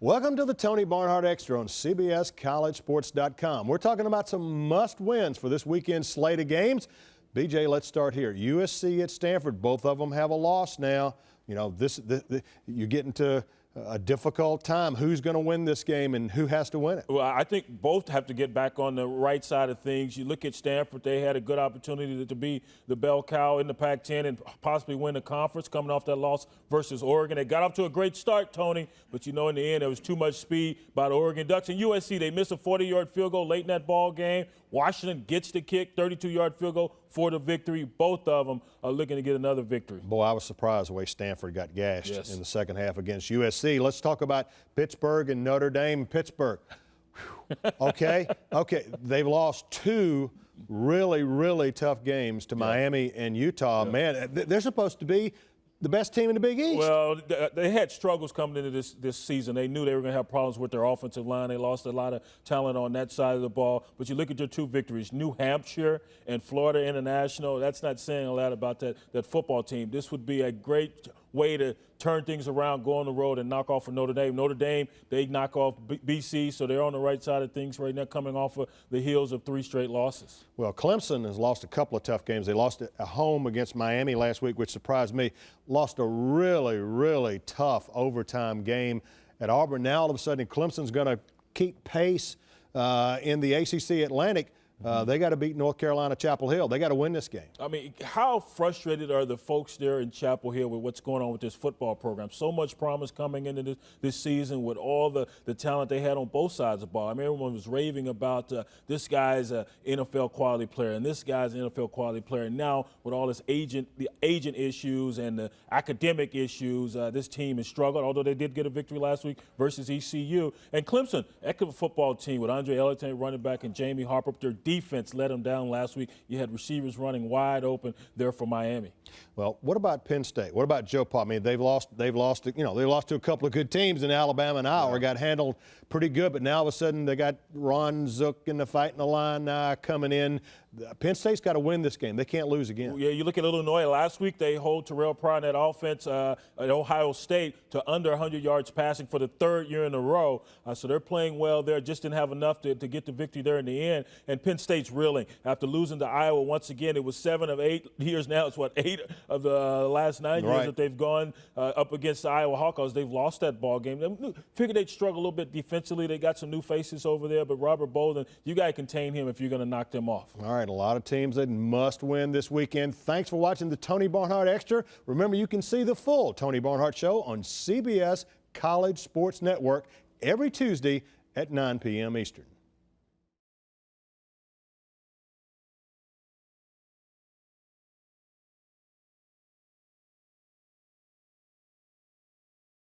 Welcome to the Tony Barnhart Extra on CBSCollegeSports.com. We're talking about some must-wins for this weekend's slate of games. BJ, let's start here. USC at Stanford, both of them have a loss now. You know, you're getting to a difficult time. Who's going to win this game and who has to win it? Well, I think both have to get back on the right side of things. You look at Stanford, they had a good opportunity to be the bell cow in the Pac-10 and possibly win the conference coming off that loss versus Oregon. They got off to a great start, Tony, but you know in the end there was too much speed by the Oregon Ducks. And USC, they missed a 40-yard field goal late in that ball game. Washington gets the kick, 32-yard field goal for the victory. Both of them are looking to get another victory. Boy, I was surprised the way Stanford got gashed in the second half against USC. Let's talk about Pittsburgh and Notre Dame. Pittsburgh, okay, they've lost two really tough games to Miami and Utah. Man, they're supposed to be the best team in the Big East. Well, they had struggles coming into this season. They knew they were going to have problems with their offensive line. They lost a lot of talent on that side of the ball. But you look at your two victories, New Hampshire and Florida International. That's not saying a lot about that football team. This would be a great way to turn things around, go on the road and knock off for Notre Dame. Notre Dame, they knock off BC, so they're on the right side of things right now, coming off of the heels of 3 straight losses. Well, Clemson has lost a couple of tough games. They lost at home against Miami last week, which surprised me. Lost a really tough overtime game at Auburn. Now all of a sudden Clemson's going to keep pace in the ACC Atlantic. They got to beat North Carolina Chapel Hill. They got to win this game. I mean, how frustrated are the folks there in Chapel Hill with what's going on with this football program? So much promise coming into this season with all the talent they had on both sides of the ball. I mean, everyone was raving about this guy's an NFL quality player and this guy's an NFL quality player. And now with all the agent issues and the academic issues, this team has struggled, although they did get a victory last week versus ECU. And Clemson, heck of a football team with Andre Ellington running back and Jamie Harper. Their defense let them down last week. You had receivers running wide open there for Miami. Well, what about Penn State? What about JoePa? I mean, they've lost to a couple of good teams in Alabama and Iowa. Got handled pretty good, but now all of a sudden they got Ron Zook in the fighting the line coming in. Penn State's got to win this game. They can't lose again. Yeah, you look at Illinois. Last week they hold Terrell Pryor in that offense at Ohio State to under 100 yards passing for the 3rd year in a row. So they're playing well there. Just didn't have enough to get the victory there in the end. And Penn State's reeling after losing to Iowa once again. It was 7 of 8 years now. It's 8 of the last 9 years that they've gone up against the Iowa Hawkeyes. They've lost that ball game. They figured they'd struggle a little bit defensively. They got some new faces over there, but Robert Bolden, you got to contain him if you're going to knock them off. All right, a lot of teams that must win this weekend. Thanks for watching the Tony Barnhart Extra. Remember, you can see the full Tony Barnhart Show on CBS College Sports Network every Tuesday at 9 p.m. Eastern.